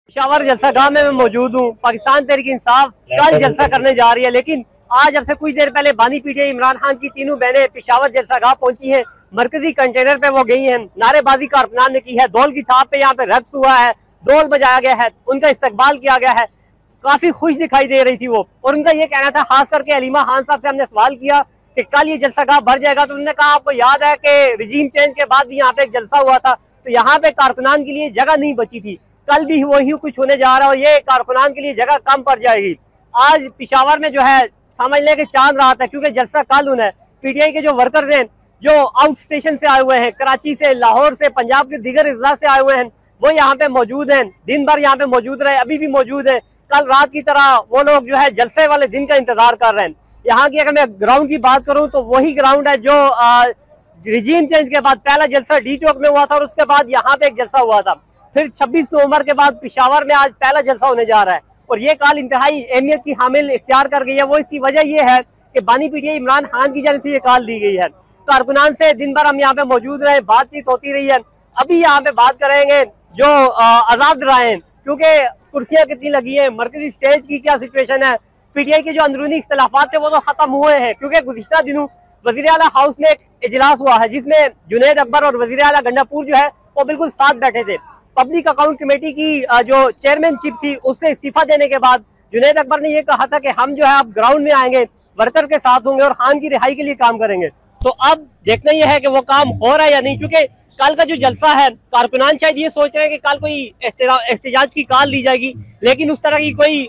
पेशावर जलसा गाह में मैं मौजूद हूँ। पाकिस्तान तहरीक इंसाफ कल जलसा करने जा रही है, लेकिन आज अब से कुछ देर पहले बानी पीटीआई इमरान खान की तीनों बहनें पेशावर जलसा गाह पहुंची हैं। मरकजी कंटेनर पे वो गई हैं, नारेबाजी कारकुनान ने की है, दौल की थाप पे यहाँ पे रक्स हुआ है, दौल बजाया गया है, उनका इस्तकबाल किया गया है। काफी खुश दिखाई दे रही थी वो, और उनका ये कहना था, खास करके अलीमा खान साहब से हमने सवाल किया कि कल ये जलसा गाह भर जाएगा, तो उन्होंने कहा आपको याद है कि रिजीम चेंज के बाद भी यहाँ पे एक जलसा हुआ था, तो यहाँ पे कारकुनान के लिए जगह नहीं बची थी। कल भी वही कुछ होने जा रहा है और ये कारकुनान के लिए जगह कम पड़ जाएगी। आज पेशावर में जो है समझ लें कि चांद रात है, क्योंकि जलसा कल होना है। पीटीआई के जो वर्कर्स हैं, जो आउट स्टेशन से आए हुए हैं, कराची से, लाहौर से, पंजाब के दीगर अजला से आए हुए हैं, वो यहाँ पे मौजूद हैं। दिन भर यहाँ पे मौजूद रहे, अभी भी मौजूद है। कल रात की तरह वो लोग जो है जलसे वाले दिन का इंतजार कर रहे हैं। यहाँ की अगर मैं ग्राउंड की बात करूँ तो वही ग्राउंड है जो रिजीम चेंज के बाद पहला जलसा डी चौक में हुआ था, और उसके बाद यहाँ पे एक जलसा हुआ था। फिर 26 नवंबर के बाद पेशावर में आज पहला जलसा होने जा रहा है, और ये कॉल इंतहाई अहमियत की हामिल इख्तियार कर गई है। वो इसकी वजह ये है कि बानी पीटीआई इमरान खान की जानिब से ये कॉल दी गई है। कारकुनान से दिन भर हम यहाँ पे मौजूद रहे, बातचीत होती रही है। अभी यहाँ पे बात करेंगे जो आजाद राय, क्योंकि कुर्सियां कितनी लगी है, मरकजी स्टेज की क्या सिचुएशन है, पीटीआई के जो अंदरूनी इख्तलाफात थे वो तो खत्म हुए हैं, क्योंकि गुज़िश्ता दिनों वज़ीर आला हाउस में एक इजलास हुआ है जिसमें जुनैद अकबर और वज़ीर आला गंडापुर जो है वो बिल्कुल साथ बैठे थे। पब्लिक अकाउंट कमेटी की जो चेयरमैनशिप थी उससे इस्तीफा देने के बाद जुनैद अकबर ने यह कहा था कि हम जो है अब ग्राउंड में आएंगे, वर्कर के साथ होंगे और खान की रिहाई के लिए काम करेंगे। तो अब देखना यह है कि वो काम हो रहा है या नहीं, क्योंकि कल का जो जलसा है कारकुनान शायद ये सोच रहे हैं कि कल कोई एहतजाज की कॉल दी जाएगी, लेकिन उस तरह की कोई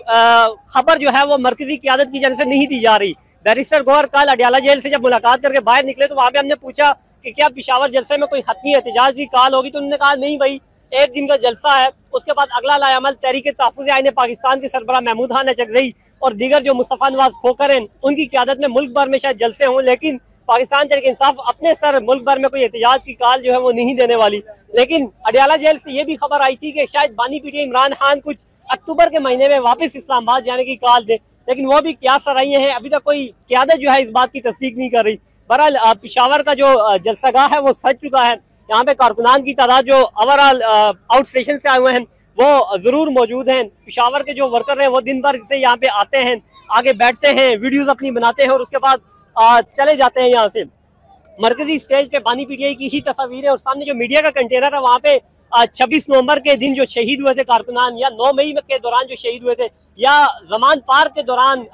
खबर जो है वो मरकजी क़यादत की जानिब से नहीं दी जा रही। बैरिस्टर गौहर कल अडियाला जेल से जब मुलाकात करके बाहर निकले तो वहाँ पे हमने पूछा कि क्या पेशावर जलसे में कोई हतमी एहतजाज की कॉल होगी, तो उन्होंने कहा नहीं भाई, एक दिन का जलसा है, उसके बाद अगला लाएअमल तहरीक तहफ़्फ़ुज़ आईन पाकिस्तान के सरबराह महमूद खान अचकज़ई और दीगर जो मुस्तफ़ा नवाज खोकर हैं उनकी क़यादत में मुल्क भर में शायद जलसे हों, लेकिन पाकिस्तान तहरीक इंसाफ अपने सर मुल्क भर में कोई एहतजाज की कॉल जो है वो नहीं देने वाली। लेकिन अडियाला जेल से ये भी खबर आई थी कि शायद बानी पीटीआई इमरान खान कुछ अक्टूबर के महीने में वापस इस्लामाबाद जाने की कॉल दे, लेकिन वो भी क्या सराहियाँ हैं, अभी तक कोई क़यादत जो है इस बात की तस्दीक नहीं कर रही। बहरहाल पेशावर का जो जलसागाह है वो सज चुका है। यहाँ पे कारकुनान की तादाद जो ओवरऑल आउट स्टेशन से आए हुए हैं वो जरूर मौजूद हैं। पेशावर के जो वर्कर हैं वो दिन भर से यहाँ पे आते हैं, आगे बैठते हैं, वीडियोस अपनी बनाते हैं और उसके बाद चले जाते हैं यहाँ से। मरकजी स्टेज पे बानी पीटीआई की ही तस्वीर है और सामने जो मीडिया का कंटेनर है वहाँ पे 26 नवंबर के दिन जो शहीद हुए थे कारकुनान, या 9 मई के दौरान जो शहीद हुए थे, या जमान पार्क के दौरान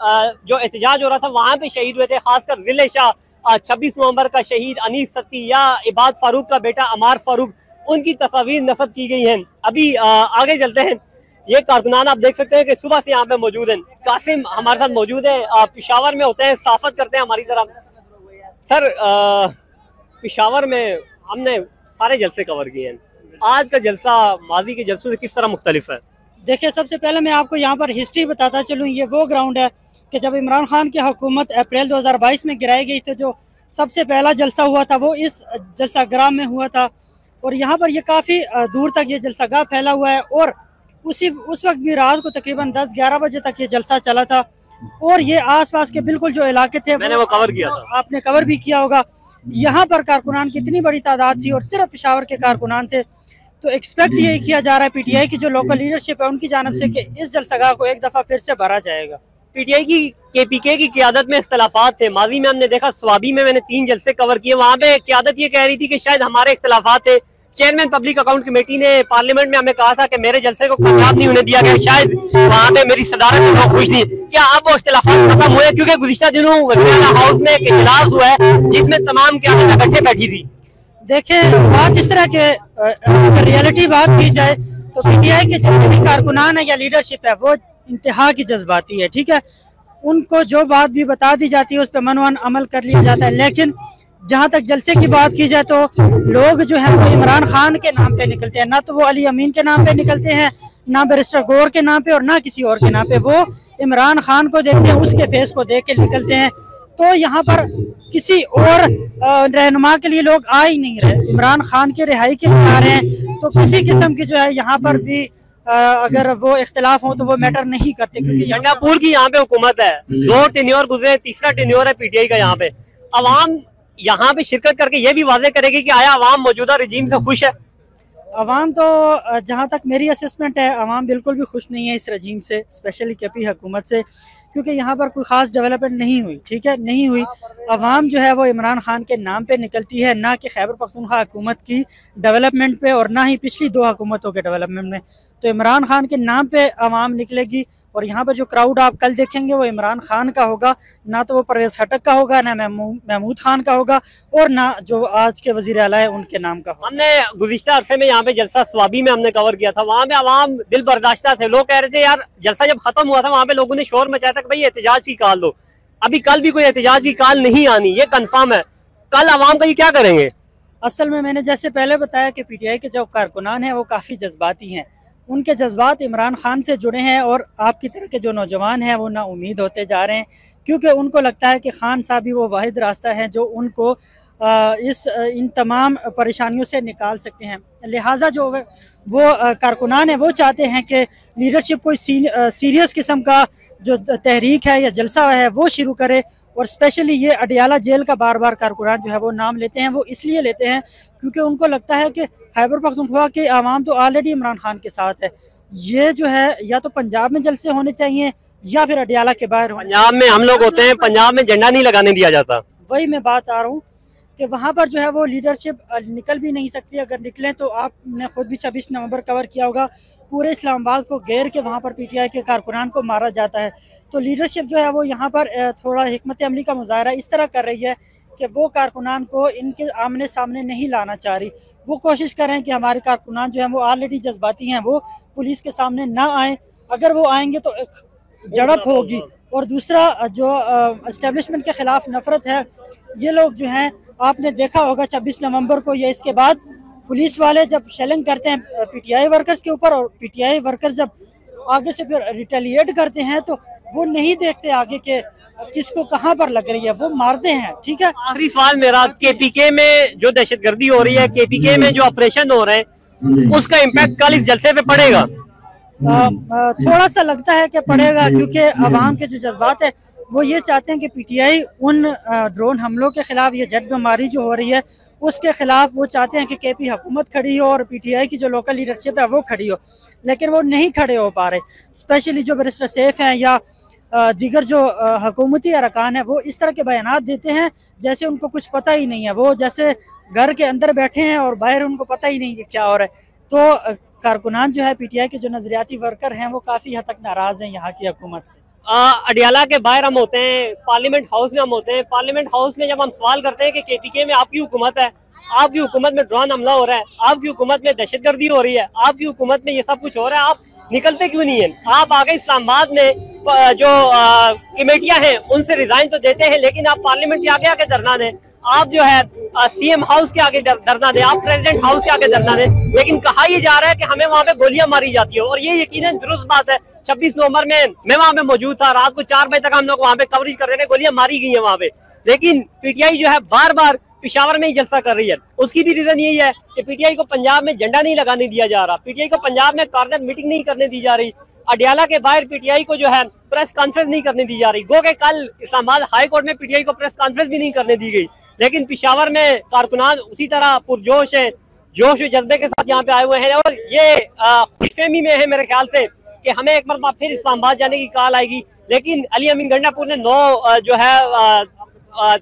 जो एहतजाज हो रहा था वहाँ पे शहीद हुए थे, खासकर जिले शाह 26 नवंबर का शहीद अनीस सत्ती या इबाद फारूक का बेटा अमार फारूक, उनकी तस्वीर नस्ब की गई हैं। अभी आगे चलते हैं। ये कारकुनान आप देख सकते हैं कि सुबह से यहाँ पे मौजूद हैं। कासिम हमारे साथ मौजूद है, पेशावर में होते हैं, साफत करते हैं हमारी तरफ। सर, पेशावर में हमने सारे जलसे कवर किए हैं, आज का जलसा माजी के जलसों से किस तरह मुख्तलिफ है? देखिए, सबसे पहले मैं आपको यहाँ पर हिस्ट्री बताता चलूँ। ये वो ग्राउंड है कि जब इमरान खान की हुकूमत अप्रैल 2022 में गिराई गई तो जो सबसे पहला जलसा हुआ था वो इस जलसागाह में हुआ था, और यहाँ पर ये काफ़ी दूर तक ये जलसागाह फैला हुआ है, और उस वक्त भी रात को तकरीबन 10-11 बजे तक ये जलसा चला था। और ये आसपास के बिल्कुल जो इलाके थे मैंने वो कवर किया था, आपने कवर भी किया होगा। यहाँ पर कारकुनान की इतनी बड़ी तादाद थी और सिर्फ पेशावर के कारकुनान थे, तो एक्सपेक्ट यही किया जा रहा है पीटीआई की जो लोकल लीडरशिप है उनकी जानब से कि इस जलसागाह को एक दफ़ा फिर से भरा जाएगा। पीटीआई की केपीके की क़यादत में इख्तलाफात थे। माजी में हमने देखा स्वाबी में मैंने 3 जलसे कवर किए, वहाँ पे क़यादत ये कह रही थी कि शायद हमारे इख्तलाफात थे। चेयरमैन पब्लिक अकाउंट कमेटी ने पार्लियामेंट में हमें कहा था कि मेरे जलसे को कामयाब नहीं होने दिया गया, शायद वहाँ पे मेरी सदारत में लोग खुश नहीं। क्या अब वो इख्तलाफात खत्म हुए? क्योंकि गुज़िश्ता दिनों वज़ीर आला हाउस में एक इजलास हुआ है जिसमें तमाम क़यादत इकट्ठे बैठी थी। देखें, बात इस तरह के रियलिटी बात की जाए तो पीटीआई के जितने भी कारकुनान है या लीडरशिप है वो इंतहा की जज्बाती है, ठीक है। उनको जो बात भी बता दी जाती है उस पर मनवन अमल कर लिया जाता है, लेकिन जहाँ तक जलसे की बात की जाए तो लोग जो है वो इमरान खान के नाम पे निकलते हैं, ना तो वो अली अमीन के नाम पे निकलते हैं, ना बैरिस्टर गौहर के नाम पे, और ना किसी और के नाम पे। वो इमरान खान को देखते हैं, उसके फेस को देख के निकलते हैं। तो यहाँ पर किसी और रहनुमा के लिए लोग आ ही नहीं रहे, इमरान खान की रिहाई के लिए आ रहे हैं। तो किसी किस्म की जो है यहाँ पर भी अगर वो इख्तिलाफ हो तो वो मैटर नहीं करते, क्योंकि गंडापुर की यहाँ पे हुकूमत है, 2 टेन्योर गुजरे, तीसरा टेन्योर है पीटीआई का। यहाँ पे अवाम यहाँ पे शिरकत करके ये भी वाजे करेगी कि आया अवाम मौजूदा रजीम से खुश है। अवाम तो जहाँ तक मेरी असेसमेंट है, अवाम बिल्कुल भी खुश नहीं है इस रजीम से, स्पेशली केपी हुकूमत से, क्योंकि यहाँ पर कोई ख़ास डेवलपमेंट नहीं हुई। ठीक है, नहीं हुई। अवाम जो है वो इमरान खान के नाम पे निकलती है, ना कि खैबर पख्तूनख्वा हुकूमत की डेवलपमेंट पे और ना ही पिछली 2 हुकूमतों के डेवलपमेंट में। तो इमरान खान के नाम पे अवाम निकलेगी और यहाँ पर जो क्राउड आप कल देखेंगे वो इमरान खान का होगा, ना तो वो परवेज़ खटक का होगा, ना महमूद खान का होगा, और ना जो आज के वज़ीर आला है उनके नाम का होगा। हमने गुज़िश्ता अरसे में यहाँ पे जलसा स्वाबी में हमने कवर किया था, वहाँ पे अवाम दिल बर्दाश्ता थे। लोग कह रहे थे यार जलसा जब खत्म हुआ था वहाँ पे लोगों ने शोर मचाया था कि भाई एहतजाज की कॉल दो। अभी कल भी कोई एहतजाज की कॉल नहीं आनी, ये कंफर्म है। कल अवाम का ये क्या करेंगे? असल में मैंने जैसे पहले बताया कि पीटीआई के जो कारकुनान हैं वो काफ़ी जज्बाती हैं, उनके जज्बात इमरान खान से जुड़े हैं, और आपकी तरह के जो नौजवान हैं वो नाउमीद होते जा रहे हैं, क्योंकि उनको लगता है कि खान साहब ही वो वाहिद रास्ता है जो उनको इन तमाम परेशानियों से निकाल सकते हैं। लिहाजा जो वो कारकुनान है वो चाहते हैं कि लीडरशिप कोई सीरियस किस्म का जो तहरीक है या जलसा है वो शुरू करे, और स्पेशली ये अडियाला जेल का बार बार कारकुनान जो है वो नाम लेते हैं, वो इसलिए लेते हैं क्योंकि उनको लगता है कि खैबर पख्तूनख्वा के आवाम तो ऑलरेडी इमरान खान के साथ है। ये जो है या तो पंजाब में जलसे होने चाहिए या फिर अडियाला के बाहर। पंजाब में हम लोग होते हैं, पंजाब में झंडा नहीं लगाने दिया जाता। वही मैं बात आ रहा हूँ कि वहाँ पर जो है वो लीडरशिप निकल भी नहीं सकती। अगर निकलें तो आपने खुद भी 26 नवंबर कवर किया होगा, पूरे इस्लामाबाद को घेर के वहाँ पर पीटीआई के कारकुनान को मारा जाता है। तो लीडरशिप जो है वो यहाँ पर थोड़ा हिकमत अमली का मुजाहरा इस तरह कर रही है कि वो कारकुनान को इनके आमने सामने नहीं लाना चाह रही। वो कोशिश कर रहे हैं कि हमारे कारकुनान जो हैं वो ऑलरेडी जज्बाती हैं, वो पुलिस के सामने ना आए। अगर वो आएंगे तो झड़प होगी, और दूसरा जो एस्टेब्लिशमेंट के ख़िलाफ़ नफ़रत है, ये लोग जो हैं आपने देखा होगा 26 नवंबर को या इसके बाद पुलिस वाले जब शेलिंग करते हैं पीटीआई वर्कर्स के ऊपर, और पीटीआई वर्कर्स जब आगे से फिर रिटेलिएट करते हैं तो वो नहीं देखते आगे के किसको कहाँ पर लग रही है, वो मारते हैं। ठीक है, आखिरी सवाल मेरा, केपीके में जो दहशतगर्दी हो रही है, केपीके में जो ऑपरेशन हो रहे हैं, उसका इम्पैक्ट कल इस जलसे पे पड़ेगा? थोड़ा सा लगता है कि पड़ेगा, क्योंकि अवाम के जो जज्बात है वो ये चाहते हैं कि पीटीआई उन ड्रोन हमलों के खिलाफ, ये जेट बमबारी जो हो रही है उसके खिलाफ, वो चाहते हैं कि केपी हुकूमत खड़ी हो और पीटीआई की जो लोकल लीडरशिप है वो खड़ी हो, लेकिन वो नहीं खड़े हो पा रहे। स्पेशली जो बैरिस्टर सैफ हैं या दीगर जो हुकूमती अरकान है वो इस तरह के बयानात देते हैं जैसे उनको कुछ पता ही नहीं है, वो जैसे घर के अंदर बैठे हैं और बाहर उनको पता ही नहीं कि क्या हो रहा है। तो कारकुनान जो है पीटीआई के जो नजरियाती वर्कर हैं वो काफ़ी हद तक नाराज़ हैं यहाँ की हुकूमत से। अडियाला के बाहर हम होते हैं, पार्लियामेंट हाउस में हम होते हैं। पार्लियामेंट हाउस में जब हम सवाल करते हैं कि केपीके में आपकी हुकूमत है, आपकी हुकूमत में ड्रोन हमला हो रहा है, आपकी हुकूमत में दहशतगर्दी हो रही है, आपकी हुकूमत में ये सब कुछ हो रहा है, आप निकलते क्यों नहीं है? आप आगे इस्लामाबाद में जो कमेटियां हैं उनसे रिजाइन तो देते हैं, लेकिन आप पार्लियामेंट के आगे आके धरना दें, आप जो है सीएम हाउस के आगे धरना दें, आप प्रेसिडेंट हाउस के आगे धरना दें, लेकिन कहा यह जा रहा है कि हमें वहाँ पे गोलियां मारी जाती है। और ये यकीनन दुरुस्त बात है। 26 नवंबर में मैं वहाँ पे मौजूद था, रात को 4 बजे तक हम लोग वहाँ पे कवरेज कर रहे थे, गोलियां मारी गई है वहाँ पे, लेकिन पीटीआई जो है बार बार पेशावर में ही जलसा कर रही है। उसकी भी रीजन यही है कि पीटीआई को पंजाब में झंडा नहीं लगाने दिया जा रहा, पीटीआई को पंजाब में कार्नर मीटिंग नहीं करने दी जा रही, अडियाला के बाहर पीटीआई को जो है प्रेस कॉन्फ्रेंस नहीं करने दी जा रही। गो के कल इस्लामाबाद हाई कोर्ट में पीटीआई को प्रेस कॉन्फ्रेंस भी नहीं करने दी गई, लेकिन पेशावर में कारकुनान उसी तरह पुरजोश है, जोश और जज्बे के साथ यहाँ पे आए हुए हैं। और ये खुशफहमी में है मेरे ख्याल से कि हमें एक मरतबा फिर इस्लामाबाद जाने की कॉल आएगी, लेकिन अली अमीन गंडापुर ने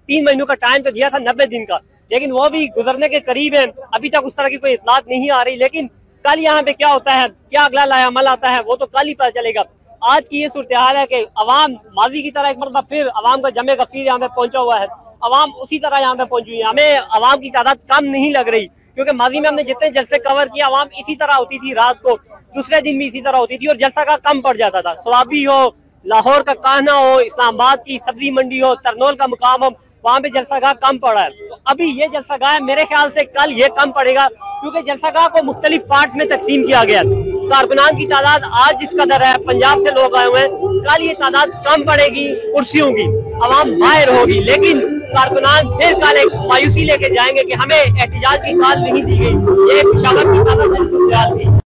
3 महीनों का टाइम तो दिया था, 90 दिन का, लेकिन वो भी गुजरने के करीब है। अभी तक उस तरह की कोई इतलात नहीं आ रही, लेकिन कल यहाँ पे क्या होता है, क्या अगला लायामल आता है, वो तो कल ही पता चलेगा। आज की ये सूरत हाल है कि अवाम माजी की तरह एक मरतबा फिर अवाम का जमे गफीर यहाँ पे पहुंचा हुआ है, अवाम उसी तरह यहाँ पे पहुंची हुई है। हमें अवाम की तादाद कम नहीं लग रही, क्योंकि माजी में हमने जितने जलसे कवर किया अवाम इसी तरह होती थी, रात को दूसरे दिन भी इसी तरह होती थी और जलसा का कम पड़ जाता था। स्वाबी हो, लाहौर का कान्हा हो, इस्लामाबाद की सब्जी मंडी हो, तरनोल का मुकाम हो, वहाँ पे जलसागाह कम पड़ा है। तो अभी ये जलसागाह मेरे ख्याल से कल ये कम पड़ेगा, क्योंकि जलसागाह को मुख्तलिफ पार्ट्स में तकसीम किया गया। कारकुनान की तादाद आज जिस कदर है, पंजाब से लोग आए हुए हैं, कल ये तादाद कम पड़ेगी कुर्सियों की, अवाम बाहर होगी, लेकिन कारकुनान फिर कल एक मायूसी लेके जाएंगे कि हमें एहतजाज की कॉल नहीं दी गई। ये पेशावर की तादाद थी।